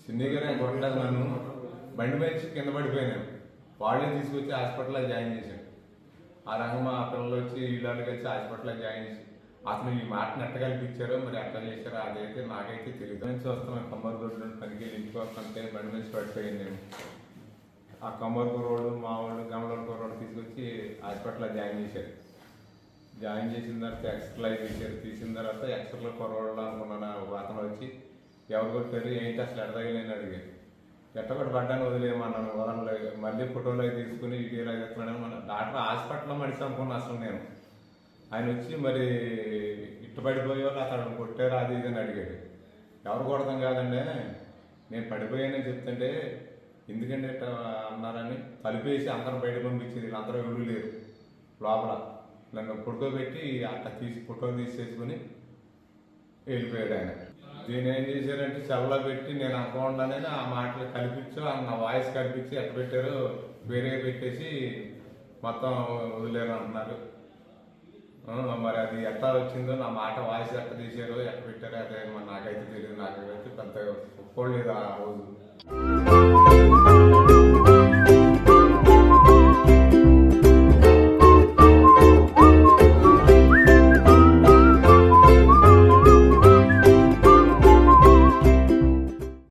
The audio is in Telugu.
చిన్నగానే కొట్టలేదు, నన్ను బండి మంచి కింద పడిపోయినాను. వాళ్ళే తీసుకొచ్చి హాస్పిటల్లో జాయిన్ చేశాను. ఆ రంగం మా పిల్లలు వచ్చి వీళ్ళు కలిసి హాస్పిటల్లో జాయిన్ చేసి అతను ఈ మాట నెట్ట కల్పించారో మరి ఎట్లా చేశారో అదైతే నాకైతే తెలియదు. నుంచి వస్తున్నాను కమ్మరిగొడ్డు పనికి ఇంటికి వస్తుంటే బండి నుంచి పడిపోయాను నేను. ఆ కమ్మరికూర రోడ్డు మా వాళ్ళు గమలకూర రోడ్డు తీసుకొచ్చి హాస్పిటల్లో జాయిన్ చేశారు. జాయిన్ చేసిన తర్వాత ఎక్స్ట్రా తీశారు. తీసిన తర్వాత ఎక్స్ట్రాలో కొరవాళ్ళు అనుకున్నాను. అతను వచ్చి ఎవరు కొట్టారు ఏంటి అసలు ఎడదగలేని అడిగారు. ఎట్టకొట్టి పడ్డాను వదిలేయమన్నాను. వదలలేదు. మళ్ళీ ఫోటోలు అవి తీసుకుని వీడియోలు అవి ఎత్తున్నాను. మన డాక్టర్ హాస్పిటల్లో మనిషి అనుకున్నాను అసలు నేను. ఆయన వచ్చి మరి ఇష్టపడిపోయే వాళ్ళు అతను కొట్టారు అది ఇది అని అడిగాడు. ఎవరు కొడతాం కాదండి, నేను పడిపోయానని చెప్తుంటే ఎందుకంటే ఇట్లా అన్నారని తలుపేసి అందరం బయట పంపించింది. వీళ్ళందరూ ఎవరు లేరు లోపల. నన్ను పడుకోబెట్టి అట్లా ఫోటో తీసేసుకుని వెళ్ళిపోయాడు ఆయన. దీని ఏం చేశారంటే సెల్లో పెట్టి నేను అనుకోండానే ఆ మాటలు కల్పించు నా వాయిస్ కల్పించి ఎట్ట పెట్టారు వేరే పెట్టేసి మొత్తం వదిలేరు అంటున్నారు. మరి అది ఎట్లా వచ్చిందో నా మాట వాయిస్ ఎట్ట తీసారో ఎట్ట పెట్టారో అదే నాకైతే తెలియదు. నాకైతే పెద్ద ఒప్పుకోలేదు ఆ రోజు.